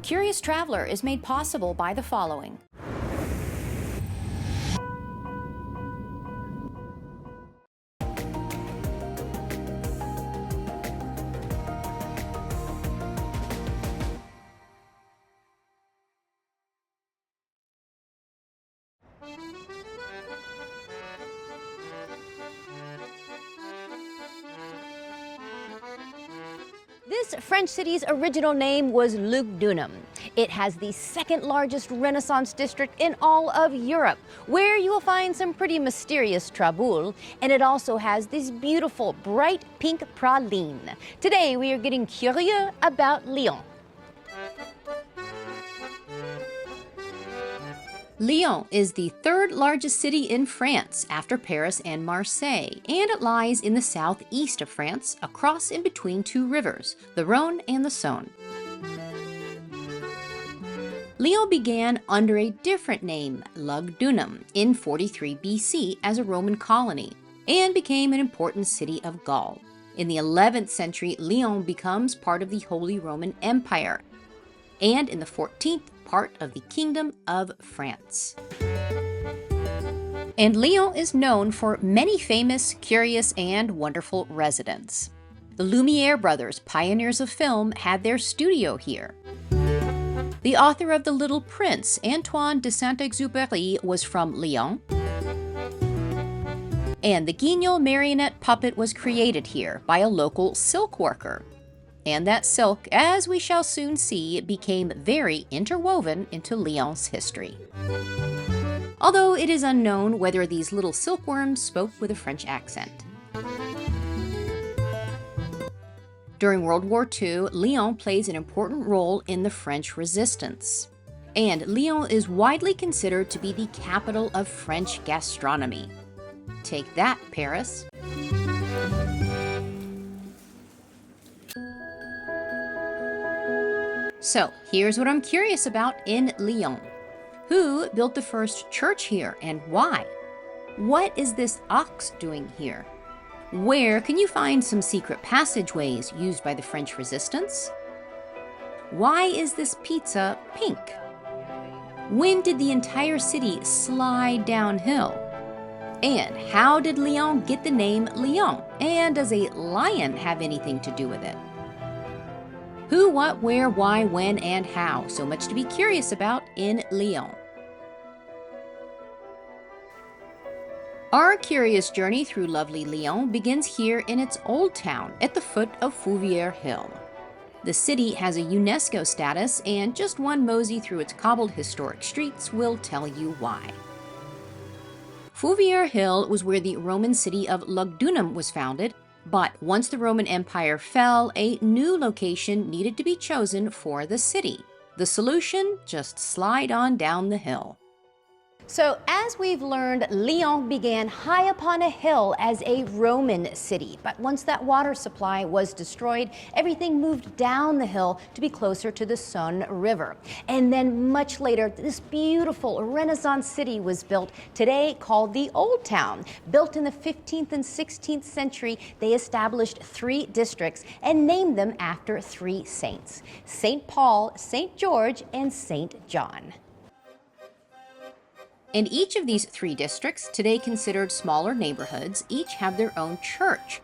Curious Traveler is made possible by the following. This French city's original name was Lugdunum. It has the second largest Renaissance district in all of Europe, where you will find some pretty mysterious traboules, and it also has this beautiful bright pink praline. Today we are getting curious about Lyon. Lyon is the third largest city in France after Paris and Marseille, and it lies in the southeast of France, across in between two rivers, the Rhône and the Saône. Lyon began under a different name, Lugdunum, in 43 BC as a Roman colony, and became an important city of Gaul. In the 11th century, Lyon becomes part of the Holy Roman Empire, and in the 14th, part of the Kingdom of France. And Lyon is known for many famous, curious, and wonderful residents. The Lumiere brothers, pioneers of film, had their studio here. The author of The Little Prince, Antoine de Saint-Exupéry, was from Lyon. And the Guignol marionette puppet was created here by a local silk worker. And that silk, as we shall soon see, became very interwoven into Lyon's history. Although it is unknown whether these little silkworms spoke with a French accent. During World War II, Lyon plays an important role in the French resistance. And Lyon is widely considered to be the capital of French gastronomy. Take that, Paris. So, here's what I'm curious about in Lyon. Who built the first church here and why? What is this ox doing here? Where can you find some secret passageways used by the French resistance? Why is this pizza pink? When did the entire city slide downhill? And how did Lyon get the name Lyon? And does a lion have anything to do with it? Who, what, where, why, when, and how. So much to be curious about in Lyon. Our curious journey through lovely Lyon begins here in its old town at the foot of Fouvier Hill. The city has a UNESCO status, and just one mosey through its cobbled historic streets will tell you why. Fouvier Hill was where the Roman city of Lugdunum was founded, but once the Roman Empire fell, a new location needed to be chosen for the city. The solution? Just slide on down the hill. So, as we've learned, Lyon began high upon a hill as a Roman city. But once that water supply was destroyed, everything moved down the hill to be closer to the Saône River. And then much later, this beautiful Renaissance city was built, today called the Old Town. Built in the 15th and 16th century, they established 3 districts and named them after 3 saints: St. Paul, St. George, and St. John. And each of these 3 districts, today considered smaller neighborhoods, each have their own church,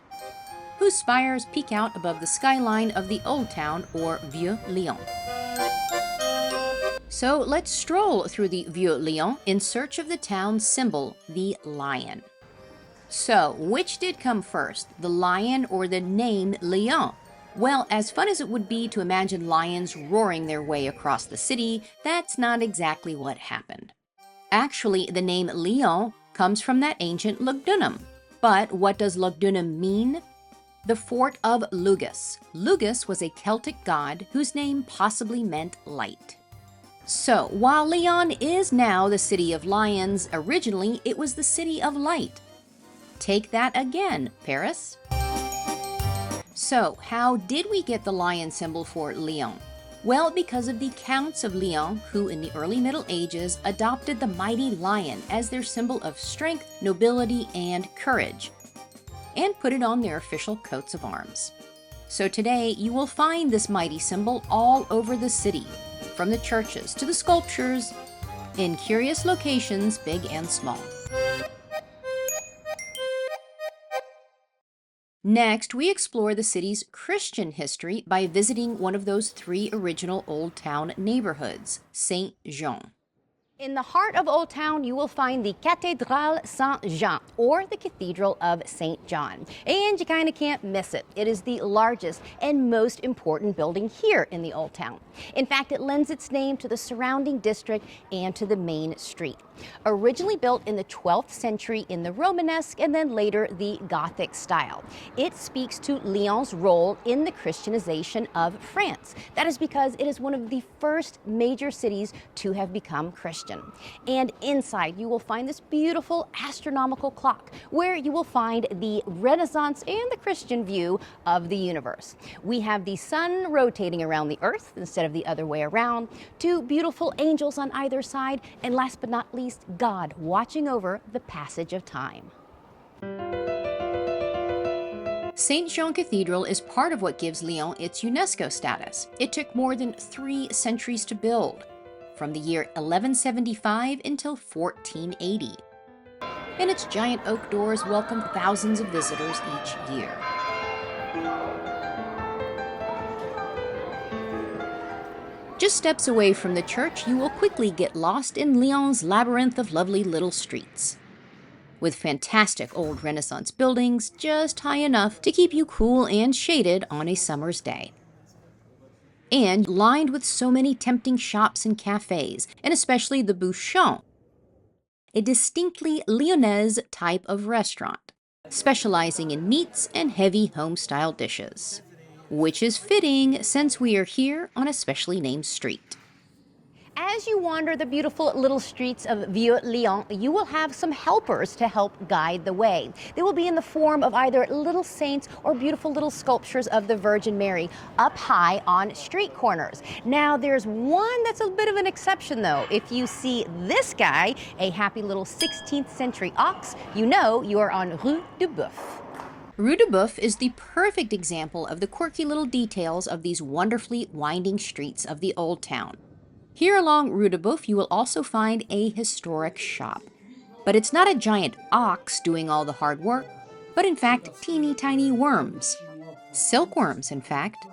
whose spires peek out above the skyline of the Old Town, or Vieux Lyon. So let's stroll through the Vieux Lyon in search of the town's symbol, the lion. So, which did come first, the lion or the name Lyon? Well, as fun as it would be to imagine lions roaring their way across the city, that's not exactly what happened. Actually, the name Lyon comes from that ancient Lugdunum. But what does Lugdunum mean? The fort of Lugus. Lugus was a Celtic god whose name possibly meant light. So, while Lyon is now the city of lions, originally it was the city of light. Take that again, Paris. So, how did we get the lion symbol for Lyon? Well, because of the Counts of Lyon, who in the early Middle Ages adopted the mighty lion as their symbol of strength, nobility, and courage, and put it on their official coats of arms. So today, you will find this mighty symbol all over the city. from the churches to the sculptures in curious locations, big and small. Next, we explore the city's Christian history by visiting one of those 3 original Old Town neighborhoods, Saint-Jean. In the heart of Old Town, you will find the Cathédrale Saint-Jean, or the Cathedral of St. John. And you kind of can't miss it. It is the largest and most important building here in the Old Town. In fact, it lends its name to the surrounding district and to the main street. Originally built in the 12th century in the Romanesque and then later the Gothic style, it speaks to Lyon's role in the Christianization of France. That is because it is one of the first major cities to have become Christian. And inside you will find this beautiful astronomical clock where you will find the Renaissance and the Christian view of the universe. We have the sun rotating around the earth instead of the other way around, 2 beautiful angels on either side, and last but not least, God watching over the passage of time. Saint Jean Cathedral is part of what gives Lyon its UNESCO status. It took more than 3 centuries to build, from the year 1175 until 1480. And its giant oak doors welcome thousands of visitors each year. Just steps away from the church, you will quickly get lost in Lyon's labyrinth of lovely little streets, with fantastic old Renaissance buildings just high enough to keep you cool and shaded on a summer's day, and lined with so many tempting shops and cafes, and especially the Bouchon, a distinctly Lyonnaise type of restaurant, specializing in meats and heavy home-style dishes, which is fitting since we are here on a specially named street. As you wander the beautiful little streets of Vieux-Lyon, you will have some helpers to help guide the way. They will be in the form of either little saints or beautiful little sculptures of the Virgin Mary up high on street corners. Now, there's one that's a bit of an exception, though. If you see this guy, a happy little 16th century ox, you know you are on Rue du Boeuf. Rue du Boeuf is the perfect example of the quirky little details of these wonderfully winding streets of the Old Town. Here along Rue du Boeuf, you will also find a historic shop. But it's not a giant ox doing all the hard work, but in fact, teeny tiny worms. Silkworms, in fact.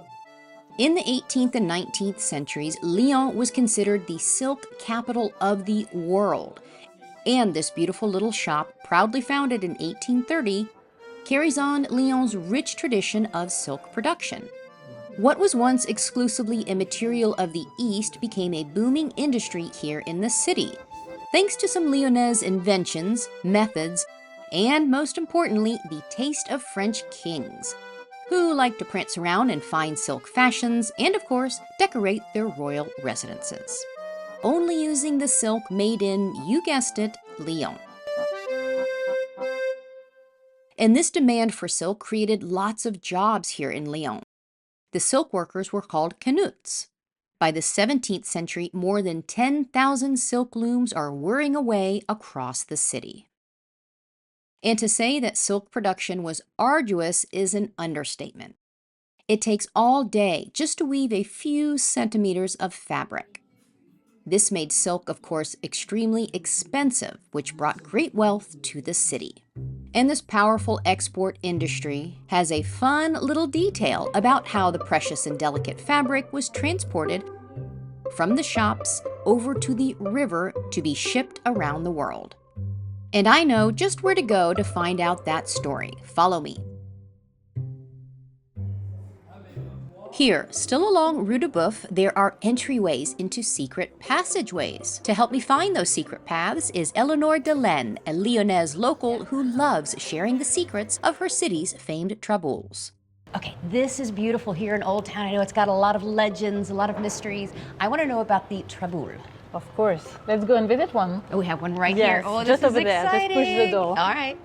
In the 18th and 19th centuries, Lyon was considered the silk capital of the world. And this beautiful little shop, proudly founded in 1830, carries on Lyon's rich tradition of silk production. What was once exclusively a material of the East became a booming industry here in the city, thanks to some Lyonnaise inventions, methods, and most importantly, the taste of French kings, who like to prance around in fine silk fashions and, of course, decorate their royal residences, only using the silk made in, you guessed it, Lyon. And this demand for silk created lots of jobs here in Lyon. The silk workers were called canuts. By the 17th century, more than 10,000 silk looms are whirring away across the city. And to say that silk production was arduous is an understatement. It takes all day just to weave a few centimeters of fabric. This made silk, of course, extremely expensive, which brought great wealth to the city. And this powerful export industry has a fun little detail about how the precious and delicate fabric was transported from the shops over to the river to be shipped around the world. And I know just where to go to find out that story. Follow me. Here, still along Rue du Boeuf, there are entryways into secret passageways. To help me find those secret paths is Eleanor Delaine, a Lyonnaise local who loves sharing the secrets of her city's famed traboules. Okay, this is beautiful here in Old Town. I know it's got a lot of legends, a lot of mysteries. I want to know about the traboule. Of course. Let's go and visit one. Oh, we have one right here. Oh, just this is over there. exciting. Just push the door. All right.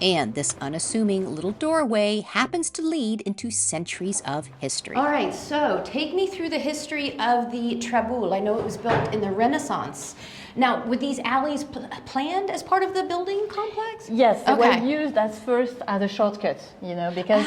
And this unassuming little doorway happens to lead into centuries of history. All right, so take me through the history of the traboule. I know it was built in the Renaissance. Now, were these alleys planned as part of the building complex? Yes, they were used as first as a shortcut, because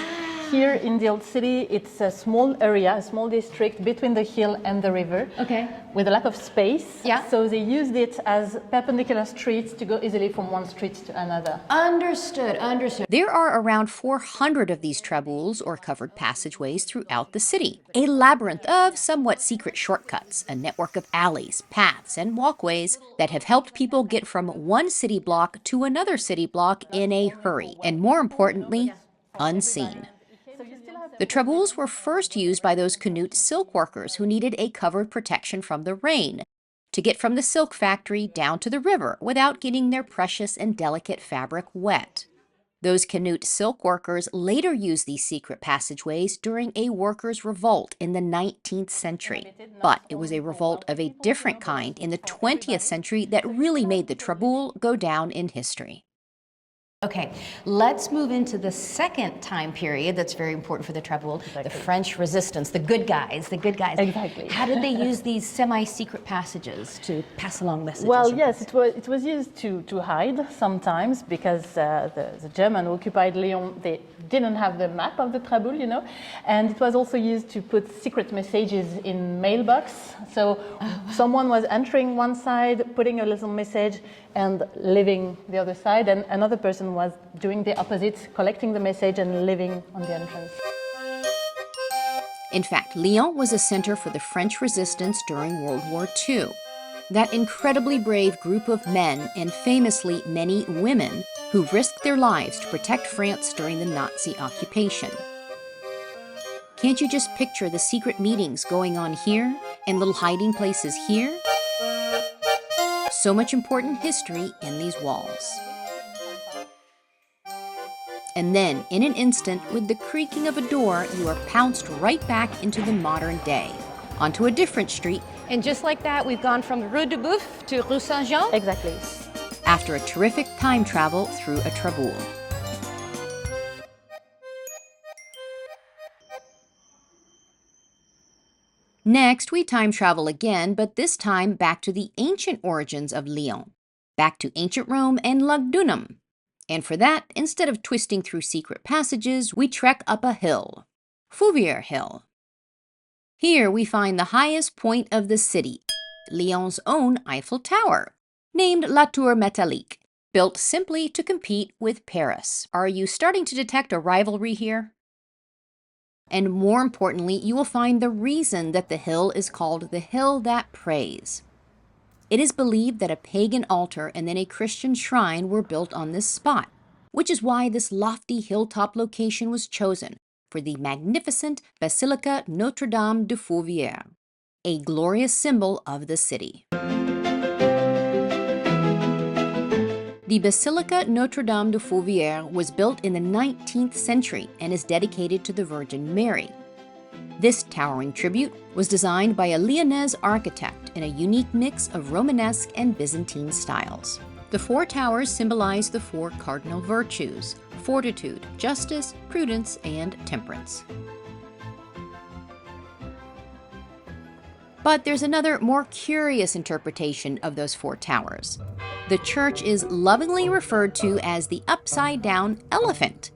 here in the old city, it's a small area, a small district between the hill and the river. Okay. With a lack of space. Yeah. So they used it as perpendicular streets to go easily from one street to another. Understood, understood. There are around 400 of these traboules, or covered passageways, throughout the city. A labyrinth of somewhat secret shortcuts, a network of alleys, paths, and walkways that have helped people get from one city block to another city block in a hurry, and more importantly, unseen. The traboules were first used by those Canute silk workers who needed a covered protection from the rain to get from the silk factory down to the river without getting their precious and delicate fabric wet. Those Canute silk workers later used these secret passageways during a workers' revolt in the 19th century. But it was a revolt of a different kind in the 20th century that really made the traboule go down in history. Okay, let's move into the second time period that's very important for the traboule, exactly. The French Resistance, the good guys. Exactly. How did they use these semi-secret passages to pass along messages? Well, yes, it was used to hide sometimes because the German who occupied Lyon, they didn't have the map of the traboule, you know, and it was also used to put secret messages in mailbox. So someone was entering one side, putting a little message, and leaving the other side, and another person was doing the opposite, collecting the message and leaving on the entrance. In fact, Lyon was a center for the French Resistance during World War II. That incredibly brave group of men, and famously many women, who risked their lives to protect France during the Nazi occupation. Can't you just picture the secret meetings going on here, and little hiding places here? So much important history in these walls. And then, in an instant, with the creaking of a door, you are pounced right back into the modern day, onto a different street. And just like that, we've gone from Rue de Boeuf to Rue Saint-Jean? Exactly. After a terrific time travel through a traboule. Next, we time travel again, but this time back to the ancient origins of Lyon, back to ancient Rome and Lugdunum. And for that, instead of twisting through secret passages, we trek up a hill, Fouvier Hill. Here we find the highest point of the city, Lyon's own Eiffel Tower, named La Tour Métallique, built simply to compete with Paris. Are you starting to detect a rivalry here? And more importantly, you will find the reason that the hill is called the Hill That Prays. It is believed that a pagan altar and then a Christian shrine were built on this spot, which is why this lofty hilltop location was chosen for the magnificent Basilica Notre-Dame de Fouvier, a glorious symbol of the city. The Basilica Notre-Dame de Fouvier was built in the 19th century and is dedicated to the Virgin Mary. This towering tribute was designed by a Lyonese architect in a unique mix of Romanesque and Byzantine styles. The four towers symbolize the four cardinal virtues: fortitude, justice, prudence, and temperance. But there's another, more curious interpretation of those four towers. The church is lovingly referred to as the upside-down elephant,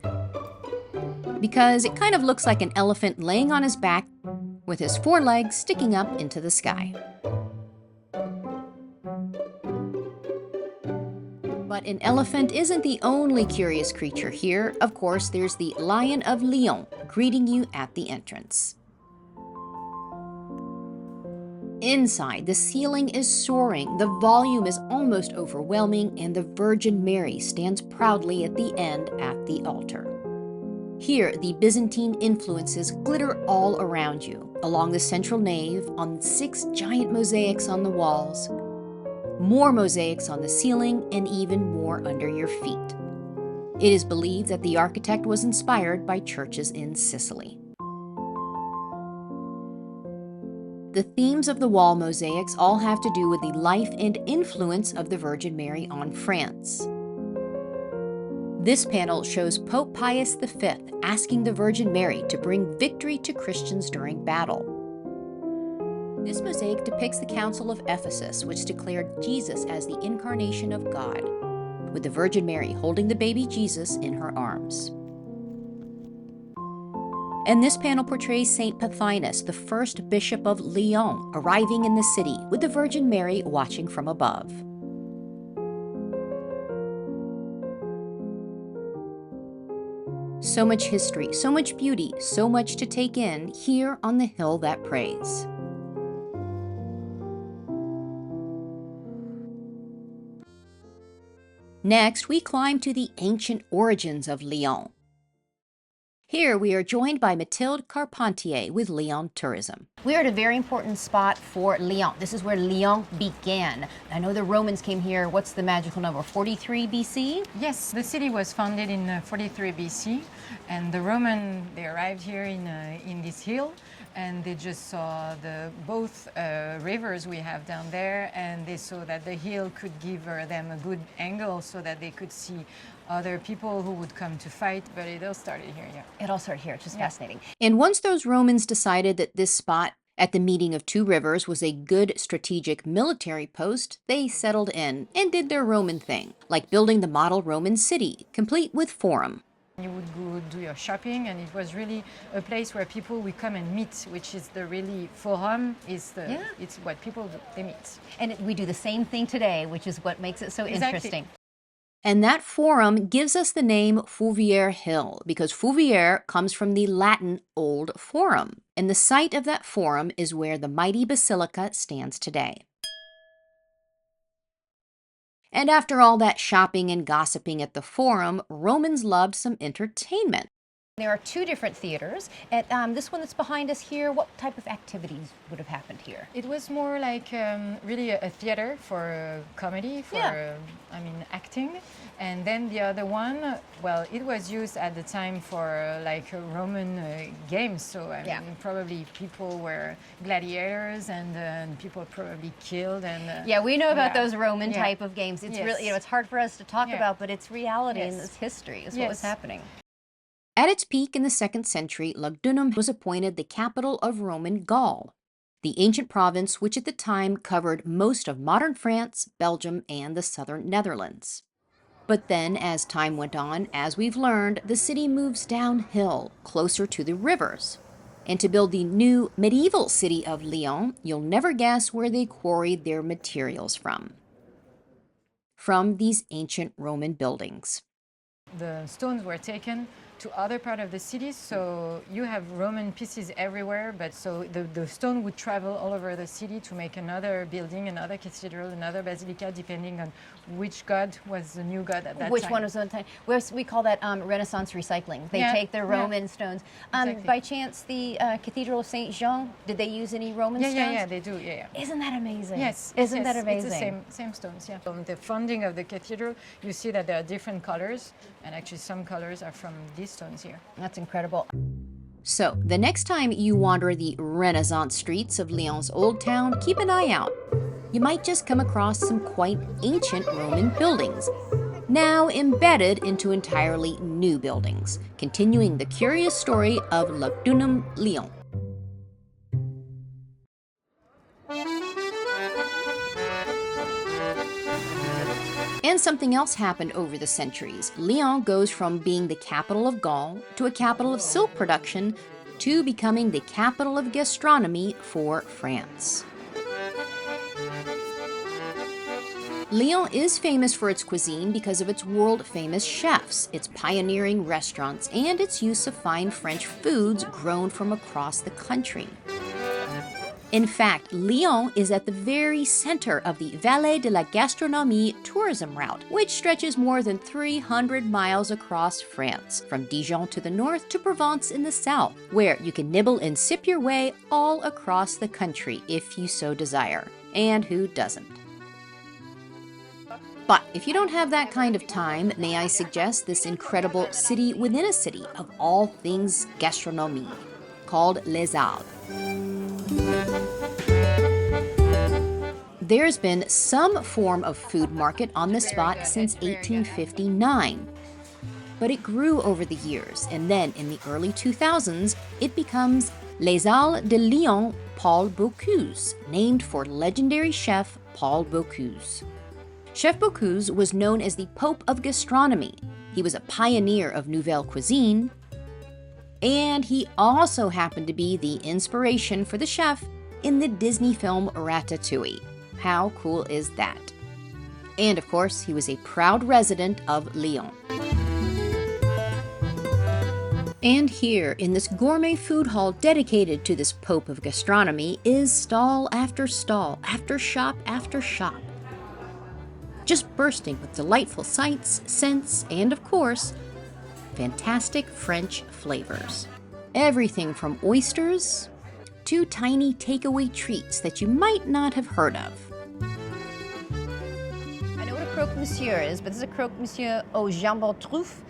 because it kind of looks like an elephant laying on his back with his forelegs sticking up into the sky. But an elephant isn't the only curious creature here. Of course, there's the Lion of Lyon greeting you at the entrance. Inside, the ceiling is soaring, the volume is almost overwhelming, and the Virgin Mary stands proudly at the end at the altar. Here, the Byzantine influences glitter all around you, along the central nave, on 6 giant mosaics on the walls, more mosaics on the ceiling, and even more under your feet. It is believed that the architect was inspired by churches in Sicily. The themes of the wall mosaics all have to do with the life and influence of the Virgin Mary on France. This panel shows Pope Pius V asking the Virgin Mary to bring victory to Christians during battle. This mosaic depicts the Council of Ephesus, which declared Jesus as the incarnation of God, with the Virgin Mary holding the baby Jesus in her arms. And this panel portrays Saint Pothinus, the first bishop of Lyon, arriving in the city with the Virgin Mary watching from above. So much history, so much beauty, so much to take in here on the hill that prays. Next, we climb to the ancient origins of Lyon. Here we are joined by Mathilde Carpentier with Lyon Tourism. We are at a very important spot for Lyon. This is where Lyon began. I know the Romans came here, what's the magical number, 43 BC? Yes, the city was founded in 43 BC, and the Roman, they arrived here in this hill, and they just saw both rivers we have down there, and they saw that the hill could give them a good angle so that they could see other people who would come to fight, but it all started here, yeah. It all started here, which is fascinating. And once those Romans decided that this spot at the meeting of two rivers was a good strategic military post, they settled in and did their Roman thing, like building the model Roman city, complete with forum. You would go do your shopping, and it was really a place where people would come and meet, which is the really forum, it's what people do, they meet. And we do the same thing today, which is what makes it so interesting. And that forum gives us the name Fouvier Hill, because Fouvier comes from the Latin Old Forum, and the site of that forum is where the mighty basilica stands today. And after all that shopping and gossiping at the forum, Romans loved some entertainment. There are two different theaters. At this one that's behind us here, what type of activities would have happened here? It was more like really a theater for comedy, for acting. And then the other one, well, it was used at the time for like Roman games. So I mean, probably people were gladiators, and people probably killed. And yeah, we know about those Roman type of games. It's really, it's hard for us to talk about, but it's reality and it's history. Is what was happening. At its peak in the 2nd century, Lugdunum was appointed the capital of Roman Gaul, the ancient province which at the time covered most of modern France, Belgium, and the southern Netherlands. But then, as time went on, as we've learned, the city moves downhill, closer to the rivers. And to build the new medieval city of Lyon, you'll never guess where they quarried their materials from. From these ancient Roman buildings. The stones were taken to other part of the city, so you have Roman pieces everywhere, but so the stone would travel all over the city to make another building, another cathedral, another basilica, depending on which god was the new god at that time. Which one was the time? We call that Renaissance recycling. They take the Roman stones. Exactly. By chance, the Cathedral of Saint Jean, did they use any Roman stones? Yeah, they do, Isn't that amazing? Yes. Isn't that amazing? It's the same stones, yeah. From the founding of the cathedral, you see that there are different colors, and actually some colors are from these stones here. That's incredible. So, the next time you wander the Renaissance streets of Lyon's Old Town, keep an eye out. You might just come across some quite ancient Roman buildings, now embedded into entirely new buildings, continuing the curious story of Lugdunum, Lyon. And something else happened over the centuries. Lyon goes from being the capital of Gaul to a capital of silk production to becoming the capital of gastronomy for France. Lyon is famous for its cuisine because of its world-famous chefs, its pioneering restaurants, and its use of fine French foods grown from across the country. In fact, Lyon is at the very center of the Vallée de la Gastronomie tourism route, which stretches more than 300 miles across France, from Dijon to the north to Provence in the south, where you can nibble and sip your way all across the country if you so desire. And who doesn't? But if you don't have that kind of time, may I suggest this incredible city within a city of all things gastronomie, called Les Halles. There's been some form of food market on the spot since 1859, but it grew over the years, and then in the early 2000s, it becomes Les Halles de Lyon Paul Bocuse, named for legendary chef Paul Bocuse. Chef Bocuse was known as the Pope of Gastronomy. He was a pioneer of Nouvelle Cuisine, And he also happened to be the inspiration for the chef in the Disney film Ratatouille. How cool is that? And of course, he was a proud resident of Lyon. And here, in this gourmet food hall dedicated to this pope of gastronomy, is stall after stall, after shop after shop. Just bursting with delightful sights, scents, and of course, fantastic French flavors. Everything from oysters to tiny takeaway treats that you might not have heard of. I know what a croque-monsieur is, but this is a croque-monsieur au jambon truffe.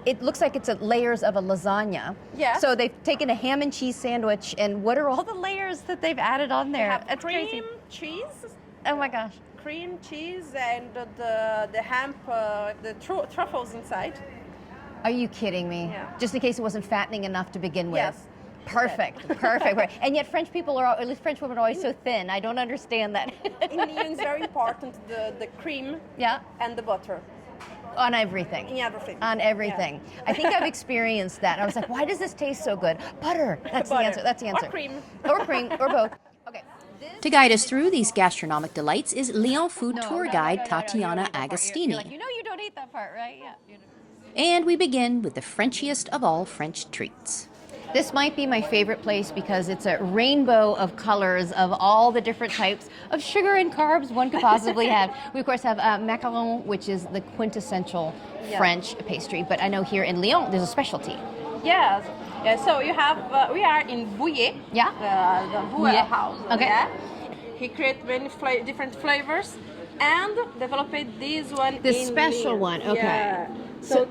It looks like it's layers of a lasagna. Yeah. So they've taken a ham and cheese sandwich, and what are all the layers that they've added on there? We have That's cream, crazy. cheese, Oh my gosh. cream, cheese, and the ham, the truffles inside. Are you kidding me? Yeah. Just in case it wasn't fattening enough to begin with. Yes. Perfect, perfect. And yet French people are, at least French women are always so thin. I don't understand that. In Lyon, it's very important, the cream Yeah, and the butter on everything. in everything. On everything. I think I've experienced that. I was like, why does this taste so good? Butter. That's the Butter. answer. That's the answer. Or cream. Or cream, or both. Okay. To guide us through these gastronomic delights is Lyon food tour guide you don't Tatiana eat that part. Agostini. You're like, you know you don't eat that part, right? Yeah. And we begin with the Frenchiest of all French treats. This might be my favorite place because it's a rainbow of colors of all the different types of sugar and carbs one could possibly have. We, of course, have macaron, which is the quintessential French pastry. But I know here in Lyon, there's a specialty. Yes. Yeah, so you have, we are in Bouillet. Yeah. The Bouillet Bouillet. house. Okay. Yeah. He created many different flavors and developed this one. The in special Lyon. one, okay. Yeah. So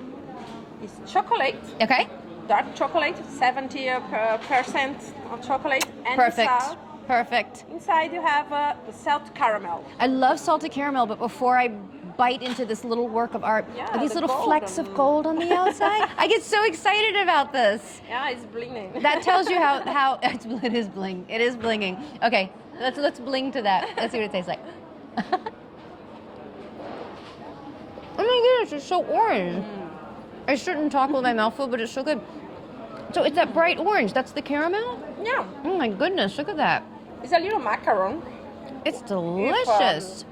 it's chocolate. Okay? Dark chocolate, 70% of chocolate, and Perfect. Inside, inside you have salt caramel. I love salted caramel, but before I bite into this little work of art, Yeah, are these the little flecks of gold on the outside? I get so excited about this. Yeah, it's blinging. That tells you how it is bling. It is blinging. Okay, let's bling to that. Let's see what it tastes like. Oh my goodness, it's so orange. I shouldn't talk with my mouth full, but it's so good. So it's that bright orange. That's the caramel? Yeah, Oh my goodness, look at that. it's a little macaron. It's delicious.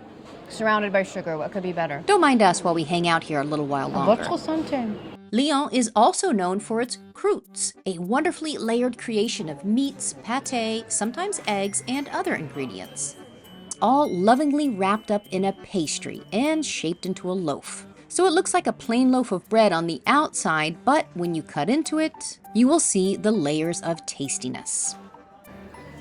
Surrounded by sugar, what could be better? Don't mind us while we hang out here a little while longer. Votre santé. Lyon is also known for its croûtes, a wonderfully layered creation of meats, pâté, sometimes eggs, and other ingredients. All lovingly wrapped up in a pastry and shaped into a loaf. So it looks like a plain loaf of bread on the outside, but when you cut into it, you will see the layers of tastiness.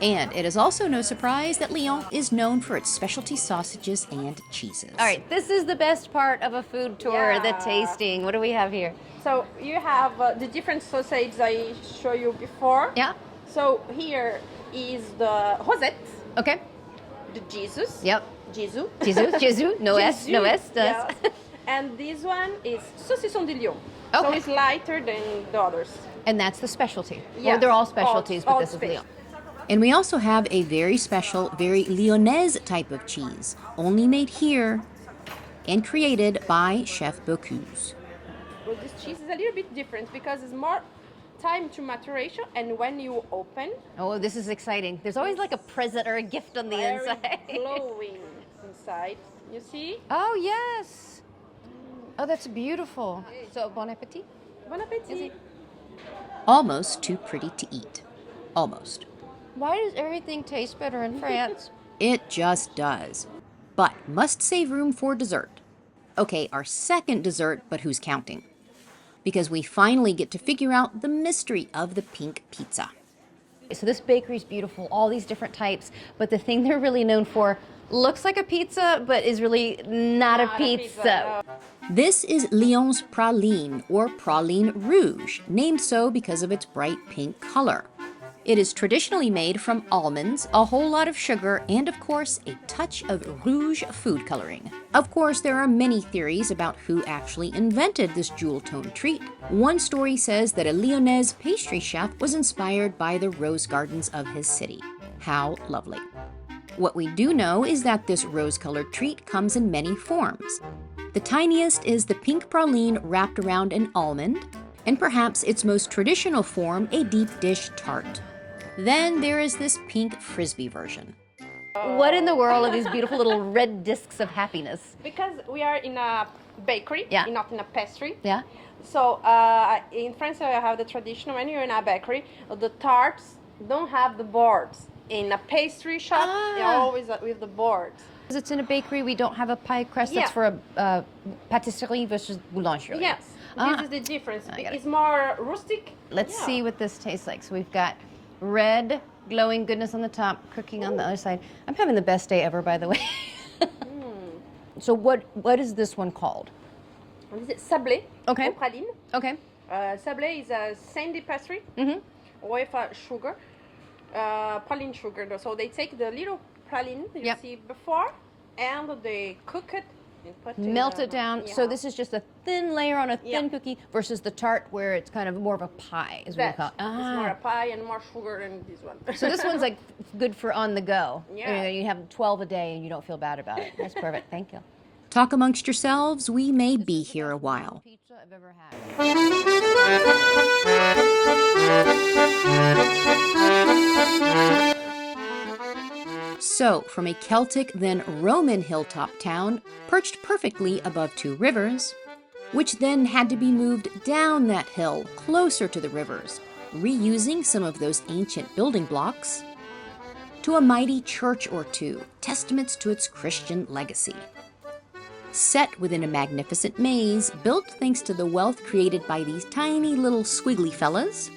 And it is also no surprise that Lyon is known for its specialty sausages and cheeses. All right, this is the best part of a food tour, the Yeah. tasting. What do we have here? So you have the different sausages I showed you before. Yeah. So here is the rosette, Okay. the Jesus. Yep. Jesus. Jesus. No S. No S. Yeah. And this one is saucisson de Lyon. So Okay. it's lighter than the others. And that's the specialty. Well, Yes. they're all specialties, but All this is Lyon. And we also have a very special, very Lyonnaise type of cheese, only made here and created by Chef Bocuse. Well, this cheese is a little bit different because it's more time to maturation, and when you open, Oh, this is exciting. There's always like a present or a gift on the very inside. glowing inside. You see? Oh, yes. Oh, that's beautiful. So, bon appetit. Bon appetit. Almost too pretty to eat. Almost. Why does everything taste better in France? It just does. But must save room for dessert. Okay, our second dessert, but who's counting? Because we finally get to figure out the mystery of the pink pizza. So this bakery's beautiful, all these different types, but the thing they're really known for looks like a pizza, but is really not a pizza. This is Lyon's praline, or praline rouge, named so because of its bright pink color. It is traditionally made from almonds, a whole lot of sugar, and of course, a touch of rouge food coloring. Of course, there are many theories about who actually invented this jewel-toned treat. One story says that a Lyonnaise pastry chef was inspired by the rose gardens of his city. How lovely. What we do know is that this rose-colored treat comes in many forms. The tiniest is the pink praline wrapped around an almond. and perhaps its most traditional form, a deep dish tart. Then there is this pink frisbee version. What in the world are these beautiful little red discs of happiness? Because we are in a bakery, Yeah. not in a pastry. Yeah? So in France, I have the tradition when you're in a bakery, the tarts don't have the boards. In a pastry shop, they're always with the boards. Because it's in a bakery, we don't have a pie crust that's for a patisserie versus boulangerie. Yes, this is the difference. It's more rustic. Let's see what this tastes like. So we've got red, glowing goodness on the top, cooking on the other side. I'm having the best day ever, by the way. So what is this one called? This is sablé. Okay. Au praline. Okay. Sablé is a sandy pastry with sugar, praline sugar. So they take the little praline you see before, and they cook it and put Melt it down. Yeah. So this is just a thin layer on a thin cookie versus the tart where it's kind of more of a pie, is what we call it. It's more a pie and more sugar than this one. So this one's like good for on the go. Yeah. You have 12 a day and you don't feel bad about it. That's perfect. Thank you. Talk amongst yourselves, we may be here a while. Pizza I've ever had. So, from a Celtic, then Roman hilltop town, perched perfectly above two rivers, which then had to be moved down that hill closer to the rivers, reusing some of those ancient building blocks, to a mighty church or two, testaments to its Christian legacy. Set within a magnificent maze built thanks to the wealth created by these tiny little squiggly fellas,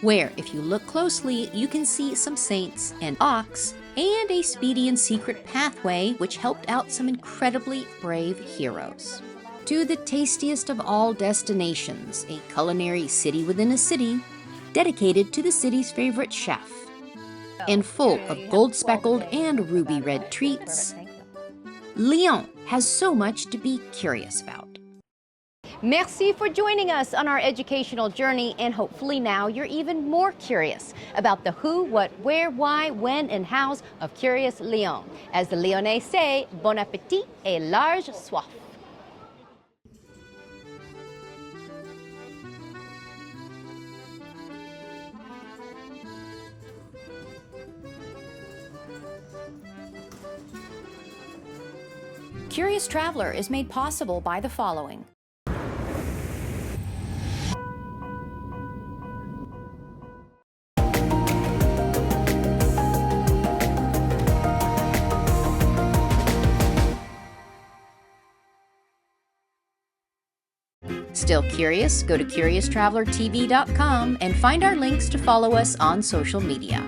where, if you look closely, you can see some saints, an ox, and a speedy and secret pathway which helped out some incredibly brave heroes. To the tastiest of all destinations, a culinary city within a city, dedicated to the city's favorite chef, and full of gold-speckled and ruby-red treats. Lyon has so much to be curious about. Merci for joining us on our educational journey, and hopefully now you're even more curious about the who, what, where, why, when, and hows of Curious Lyon. As the Lyonnais say, bon appétit et large soif. Curious Traveler is made possible by the following. Still curious? Go to CuriousTravelerTV.com and find our links to follow us on social media.